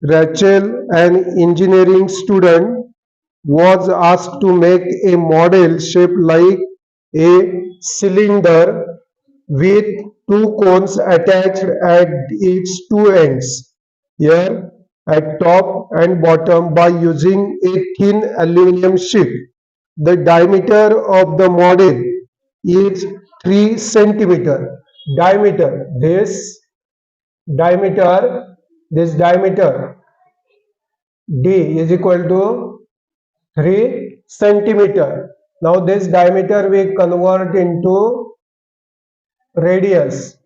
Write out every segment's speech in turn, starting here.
Rachel, an engineering student, was asked to make a model shaped like a cylinder with two cones attached at its two ends, here at top and bottom, by using a thin aluminum sheet. The diameter of the model is 3 centimeter. Diameter, diameter, this diameter D is equal to 3 centimeter. Now this diameter we convert into radius.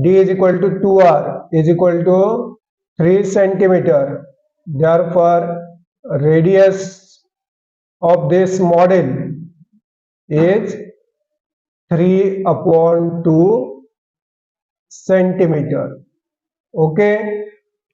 D is equal to 2r is equal to 3 centimeter. Therefore, radius of this model is 3 upon 2 centimeter. Okay.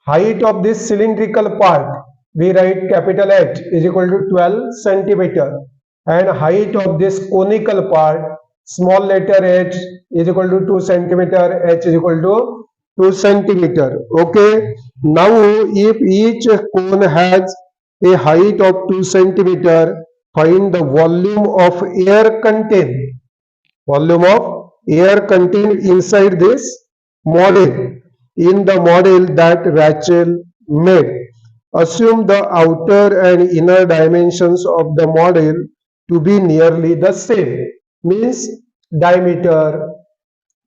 Height of this cylindrical part, we write capital H is equal to 12 centimeter, and height of this conical part, small letter h, is equal to 2 centimeter, h is equal to 2 centimeter. Okay. Now, if each cone has a height of 2 centimeter, find the volume of air contained. Volume of air contained inside this model, in the model that Rachel made. Assume the outer and inner dimensions of the model to be nearly the same. Means diameter,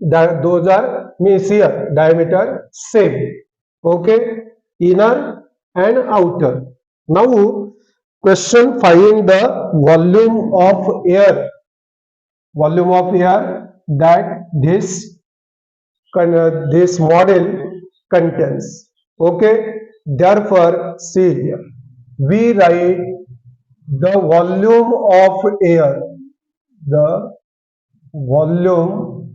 those are means here diameter same. Okay, inner and outer. Now, question, find the volume of air that this model contains. Okay, therefore, see here, we write the volume of air, the volume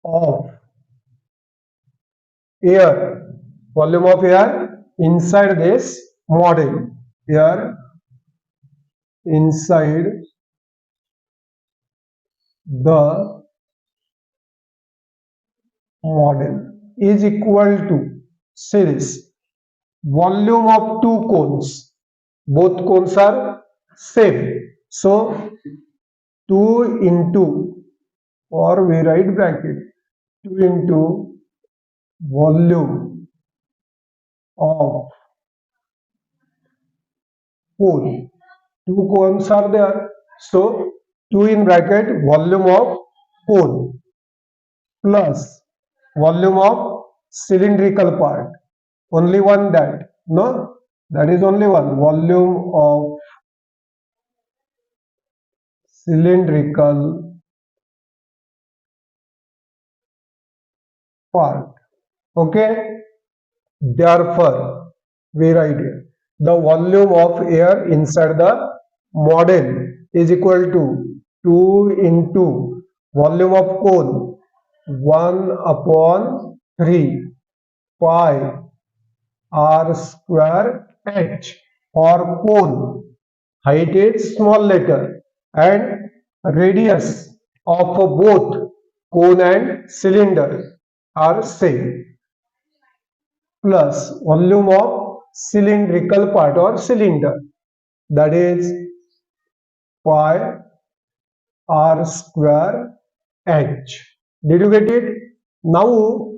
of air, volume of air inside this model, air inside the model is equal to series volume of two cones. Both cones are same. So 2 into, or we write bracket, 2 into volume of cone. Two cones are there. So 2 in bracket volume of cone plus volume of cylindrical part. Only one that. No, that is only one. Volume of cylindrical part. Okay. Therefore, we write here the volume of air inside the model is equal to 2 into volume of cone 1 upon 3 pi r square h. For cone, height is small letter and radius of both cone and cylinder are same, plus volume of cylindrical part or cylinder, that is pi r square h. Did you get it? Now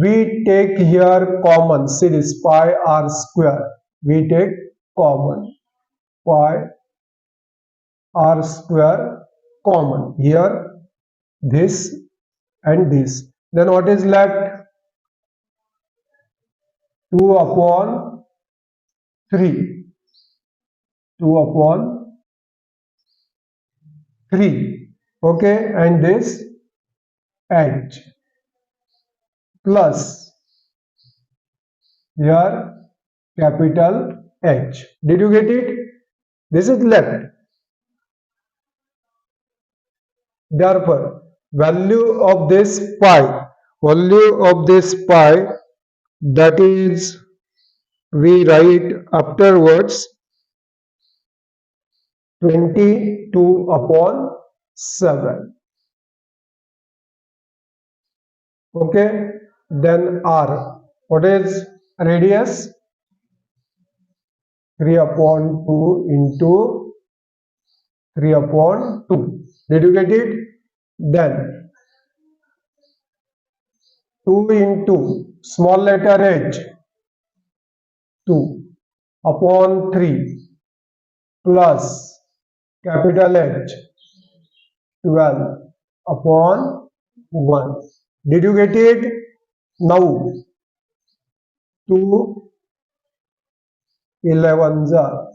we take here common, series pi r square. We take common pi r square common. Here this and this. Then what is left? 2 upon 3. 2 upon 3. Okay, and this h plus here capital H. Did you get it? This is left. Therefore, value of this pi, that is, we write afterwards 22 upon 7. Okay, then R. What is radius? 3 upon 2 into 3 upon 2. Did you get it? Then 2 into small letter h, 2 upon 3 plus capital H, 12 upon 1. Did you get it? Now 2 11s are,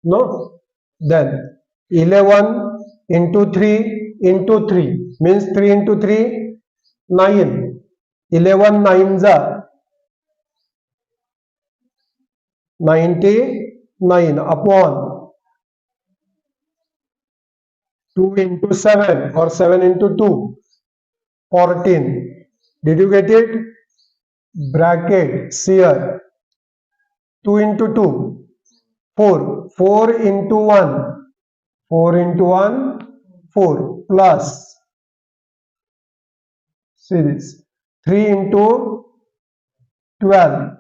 no? Then 11 into 3 into 3 means 3 into 3, 9. 11 nines are 99 upon 2 into 7 or 7 into 2, 14. Did you get it? Bracket, here 2 into 2, 4. 4 into 1, 4 into 1, 4 plus, see this, 3 into 12,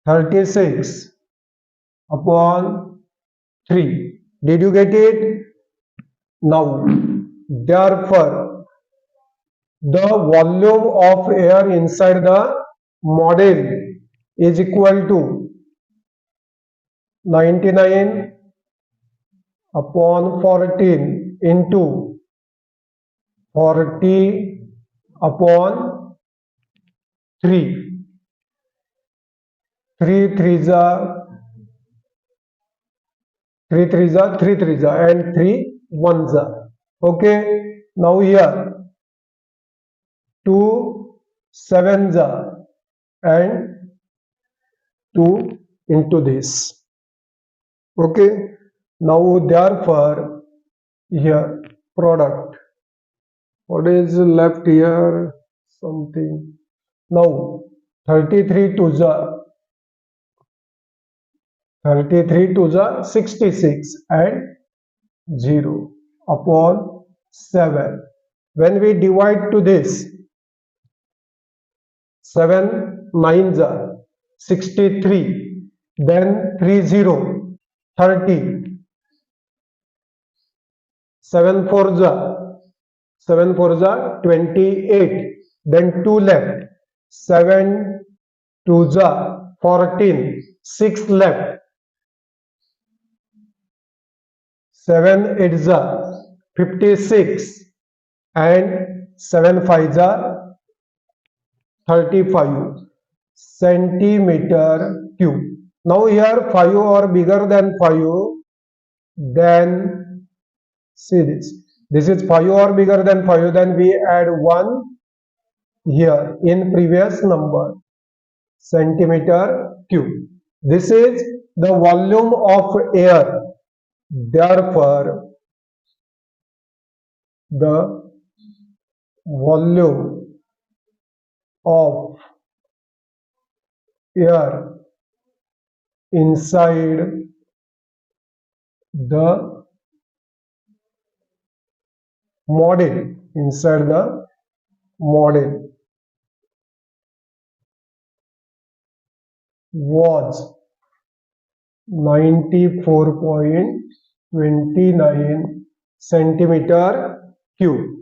36 upon 3. Did you get it? Now, therefore, the volume of air inside the model is equal to 99 upon 14 into 40 upon 3. 3 threes are 3 threes are 3 threes are and 3 ones are. Okay. Now here 2 sevens are and 2 into this. Okay. Now therefore here product. What is left here? Something. Now 33 to the 33 to the 66 and 0 upon 7. When we divide to this, 7 nines are 63, then 30, 30, 7 fours are 28, then 2 left, 7 twos are 14, 6 left, 7 eights are 56 and 7 fives are 35 centimeter cube. Now here 5 or bigger than 5, then see this. This is 5 or bigger than 5, then we add 1 here in previous number, centimeter cube. This is the volume of air. Therefore, the volume of air inside the model, was 94.29 centimeter cube.